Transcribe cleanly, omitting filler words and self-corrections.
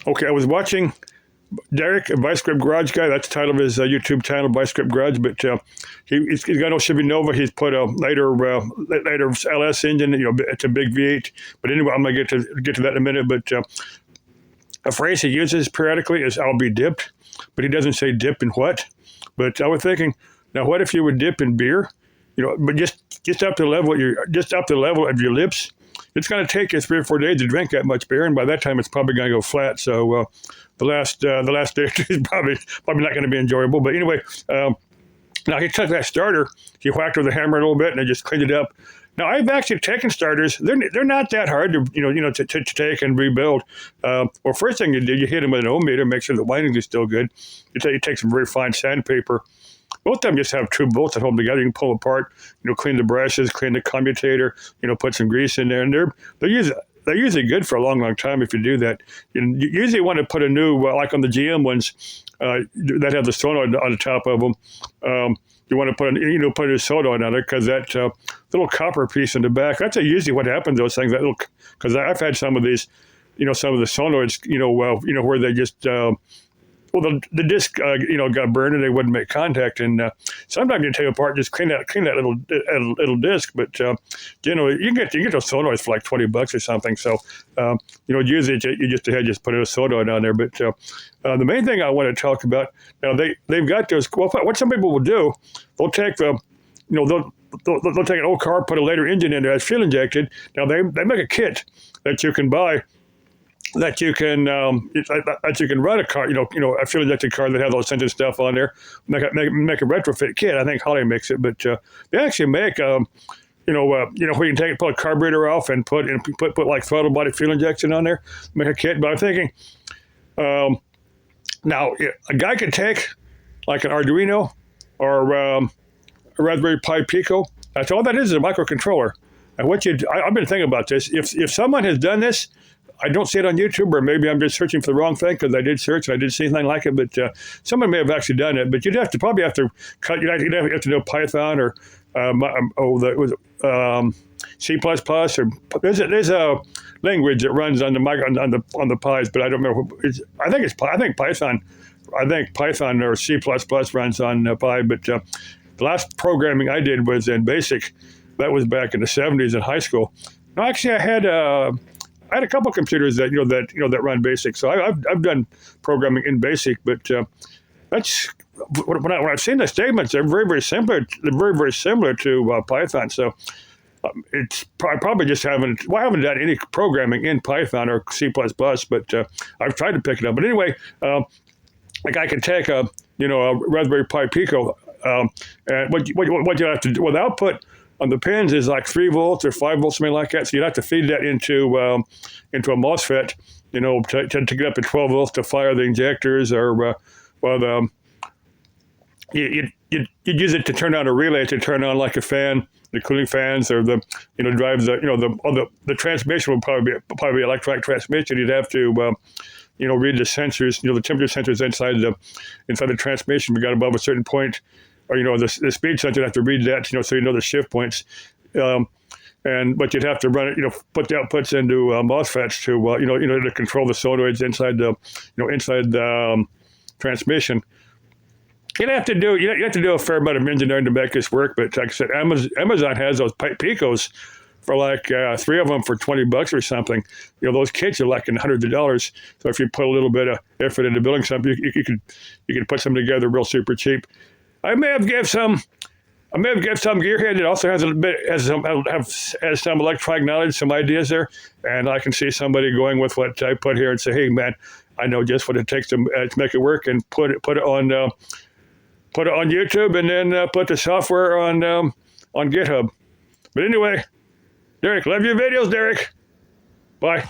Okay, I was watching Derek, a Vice Grip Garage Guy. That's the title of his YouTube channel, Vice Grip Garage. But he's got no Chevy Nova. He's put a later LS engine. It's a big V8. But anyway, I'm gonna get to that in a minute. But a phrase he uses periodically is "I'll be dipped," but he doesn't say dip in what. But I was thinking, now what if you would dip in beer? But just up to the level of your lips. It's going to take you 3 or 4 days to drink that much beer, and by that time, it's probably going to go flat. So the last day or two is probably not going to be enjoyable. But anyway, now he took that starter, he whacked with a hammer a little bit, and I just cleaned it up. Now I've actually taken starters; they're not that hard to take and rebuild. Well, first thing you do, you hit them with an ohm meter, make sure the winding is still good. You take some very fine sandpaper. Both of them just have two bolts that hold them together. You can pull apart, clean the brushes, clean the commutator, put some grease in there. And they're usually good for a long, long time if you do that. You usually want to put a new, like on the GM ones that have the solenoid on the top of them. You want to put a new solenoid on it because that little copper piece in the back, that's usually what happens to those things. Because I've had some of these, some of the solenoids, where they just... Well, the disc, got burned and they wouldn't make contact. And sometimes you take it apart, just clean that little disc. But you can get those solenoids for like $20 or something. So usually you just put a solenoid on there. But the main thing I want to talk about now, they've got those. Well, what some people will do, they'll take they'll take an old car, put a later engine in there that's fuel injected. Now they make a kit that you can buy. That you can run a car, a fuel injected car that has all this engine stuff on there. Make a retrofit kit. I think Holley makes it, but they actually make where you can pull a carburetor off and put like throttle body fuel injection on there. Make a kit. But I'm thinking, now a guy could take like an Arduino or a Raspberry Pi Pico. That's all that is a microcontroller. And I've been thinking about this. If someone has done this. I don't see it on YouTube, or maybe I'm just searching for the wrong thing because I did search and I didn't see anything like it. But someone may have actually done it. But you'd probably have to cut. You'd have to know Python or C++, or there's a language that runs on the Pi's, but I don't remember. I think Python. I think Python or C++ runs on Pi. But the last programming I did was in BASIC. That was back in the 70s in high school. No, actually, I had a couple of computers that run BASIC, so I've done programming in BASIC. But that's when I've seen the statements, they're very, very similar. They're very, very similar to Python. So I probably just haven't done any programming in Python or C++. But I've tried to pick it up. But anyway, like I could take a Raspberry Pi Pico, and what you have to do with output on the pins is like 3 volts or 5 volts, something like that. So you'd have to feed that into a MOSFET, to get up to 12 volts to fire the injectors, or you'd use it to turn on a relay to turn on like a fan, the cooling fans, or the drives the transmission would probably be electronic transmission. You'd have to read the sensors, the temperature sensors inside the transmission. We got above a certain point. Or the speed sensor, you'd have to read that, so the shift points, but you'd have to run it, put the outputs into MOSFETs to control the solenoids inside the transmission. You have to do a fair amount of engineering to make this work. But like I said, Amazon has those Picos for like 3 of them for $20 or something. Those kits are like in hundreds of dollars. So if you put a little bit of effort into building something, you could put something together real super cheap. I may have given some gearhead that also has some electronic knowledge, some ideas there, and I can see somebody going with what I put here and say, "Hey, man, I know just what it takes to make it work," and put it on YouTube, and then put the software on GitHub. But anyway, Derek, love your videos, Derek. Bye.